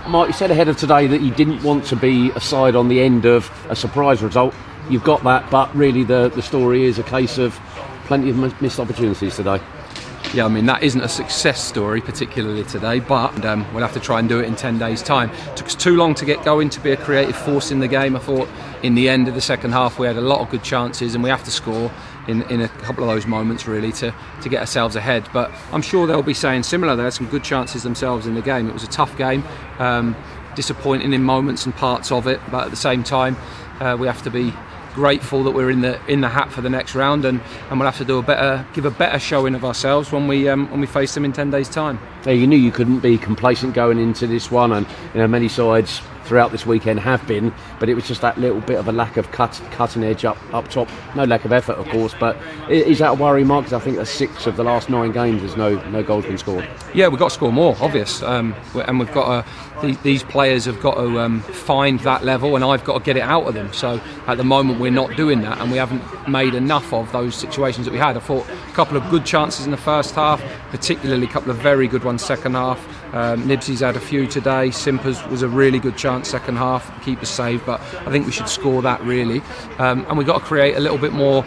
Mark, you said ahead of today that you didn't want to be a side on the end of a surprise result. You've got that, but really the story is a case of plenty of missed opportunities today. Yeah, I mean, that isn't a success story particularly today, but we'll have to try and do it in 10 days' time. It took us too long to get going, to be a creative force in the game. I thought in the end of the second half we had a lot of good chances, and we have to score in a couple of those moments really to get ourselves ahead. But I'm sure they'll be saying similar. They had some good chances themselves in the game. It was a tough game, disappointing in moments and parts of it, but at the same time we have to be grateful that we're in the hat for the next round, and we'll have to give a better showing of ourselves when we face them in 10 days' time. Yeah, you knew you couldn't be complacent going into this one, and many sides throughout this weekend have been, but it was just that little bit of a lack of cutting edge up top. No lack of effort, of course, but is that a worry, Mark? Because I think 6 of the last 9 games there's no goals been scored. Yeah, we've got to score more, obvious, and we've got these players have got to find that level, and I've got to get it out of them. So at the moment we're not doing that, and we haven't made enough of those situations that we had. I thought a couple of good chances in the first half, particularly a couple of very good ones second half. Nibsy's had a few today. Simpers was a really good chance second half, keeper saved, but I think we should score that really, and we've got to create a little bit more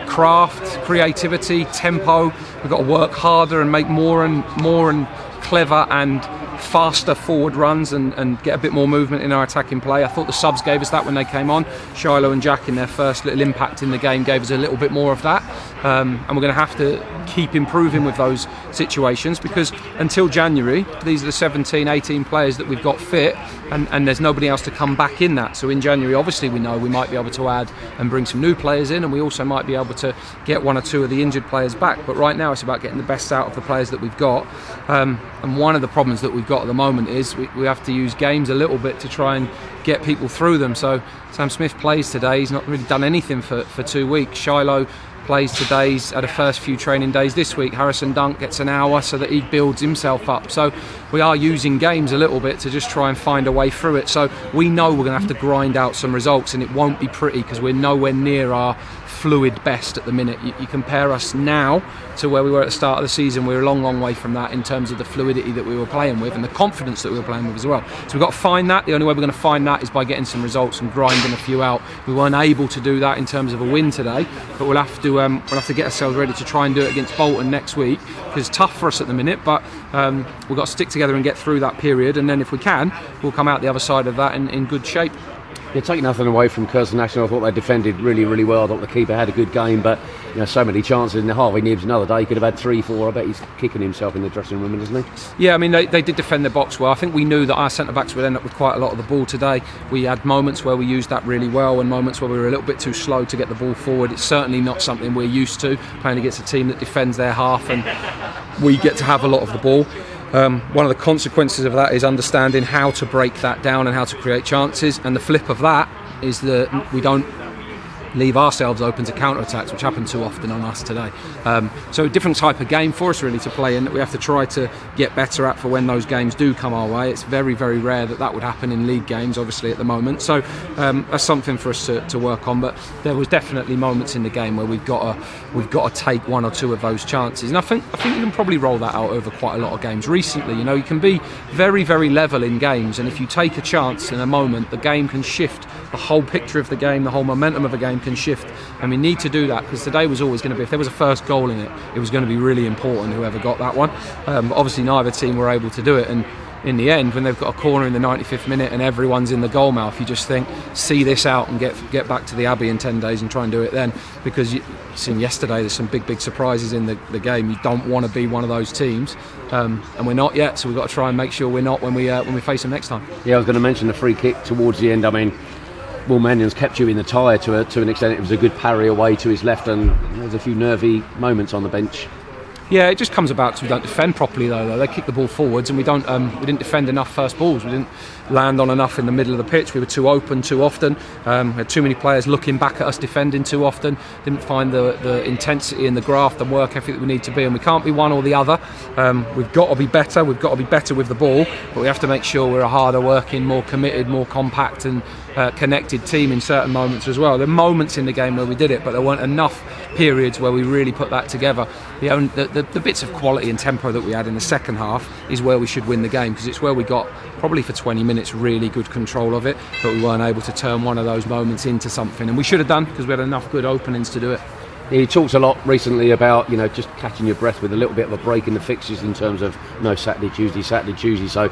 craft, creativity, tempo. We've got to work harder and make more and clever and faster forward runs and get a bit more movement in our attacking play. I thought the subs gave us that when they came on. Shiloh and Jack in their first little impact in the game gave us a little bit more of that, and we're going to have to keep improving with those situations, because until January these are the 17, 18 players that we've got fit, and there's nobody else to come back in that. So in January obviously we know we might be able to add and bring some new players in, and we also might be able to get 1 or 2 of the injured players back, but right now it's about getting the best out of the players that we've got, and one of the problems that we've got at the moment is we have to use games a little bit to try and get people through them. So Sam Smith plays today, he's not really done anything for 2 weeks. Shiloh plays today, he's had a first few training days this week. Harrison Dunk gets an hour so that he builds himself up. So we are using games a little bit to just try and find a way through it. So we know we're going to have to grind out some results, and it won't be pretty because we're nowhere near our fluid best at the minute. You compare us now to where we were at the start of the season, we're a long way from that in terms of the fluidity that we were playing with and the confidence that we were playing with as well. So we've got to find that. The only way we're going to find that is by getting some results and grinding a few out. We weren't able to do that in terms of a win today, but we'll have to get ourselves ready to try and do it against Bolton next week, because it's tough for us at the minute, but we've got to stick together and get through that period, and then if we can, we'll come out the other side of that in good shape. Yeah, take nothing away from Curzon Ashton. I thought they defended really well. I thought the keeper had a good game, but so many chances in the Harvey Nibbs another day. He could have had 3-4. I bet he's kicking himself in the dressing room, isn't he? Yeah, I mean they did defend their box well. I think we knew that our centre backs would end up with quite a lot of the ball today. We had moments where we used that really well, and moments where we were a little bit too slow to get the ball forward. It's certainly not something we're used to, playing against a team that defends their half, and we get to have a lot of the ball. One of the consequences of that is understanding how to break that down and how to create chances, and the flip of that is that we don't leave ourselves open to counter-attacks, which happen too often on us today. So a different type of game for us really to play in, that we have to try to get better at for when those games do come our way. It's very rare that would happen in league games, obviously, at the moment. So that's something for us to work on. But there was definitely moments in the game where we've got to take 1 or 2 of those chances, and I think you can probably roll that out over quite a lot of games. Recently, you can be very level in games, and if you take a chance in a moment, the game can shift. The whole picture of the game, the whole momentum of a game can shift, and we need to do that, because today was always going to be, if there was a first goal in it, it was going to be really important whoever got that one. But obviously neither team were able to do it, and in the end, when they've got a corner in the 95th minute and everyone's in the goal mouth, you just think, see this out and get back to the Abbey in 10 days and try and do it then, because you've seen yesterday there's some big surprises in the game. You don't want to be one of those teams, and we're not yet, so we've got to try and make sure we're not when we face them next time. Yeah, I was going to mention the free kick towards the end. I mean, Will Mannion's kept you in the tyre to an extent. It was a good parry away to his left, and there's a few nervy moments on the bench. Yeah, it just comes about because we don't defend properly though. They kick the ball forwards, and we didn't defend enough first balls. We didn't land on enough in the middle of the pitch. We were too open too often. We had too many players looking back at us defending too often. Didn't find the intensity and the graft and work ethic that we need to be, and we can't be one or the other. We've got to be better. We've got to be better with the ball, but we have to make sure we're a harder working, more committed, more compact and connected team in certain moments as well. There are moments in the game where we did it, but there weren't enough periods where we really put that together. The bits of quality and tempo that we had in the second half is where we should win the game, because it's where we got probably for 20 minutes really good control of it, but we weren't able to turn one of those moments into something, and we should have done, because we had enough good openings to do it. He talks a lot recently about, just catching your breath with a little bit of a break in the fixtures in terms of Saturday, Tuesday. So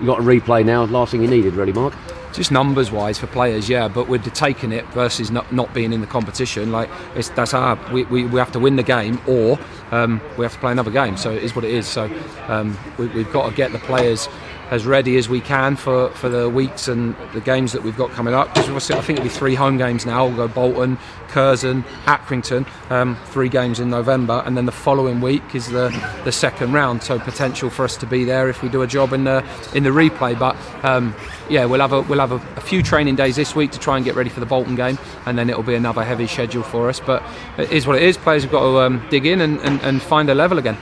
you got a replay now. Last thing you needed, really, Mark. Just numbers wise for players, yeah, but we're taking it versus not being in the competition. Like that's we have to win the game, or we have to play another game. So it is what it is. So we've got to get the players as ready as we can for the weeks and the games that we've got coming up. Because I think it'll be 3 home games now. We'll go Bolton, Curzon, Accrington, 3 games in November, and then the following week is the second round. So potential for us to be there if we do a job in the replay. But we'll have a few training days this week to try and get ready for the Bolton game, and then it'll be another heavy schedule for us. But it is what it is. Players have got to dig in and find their level again.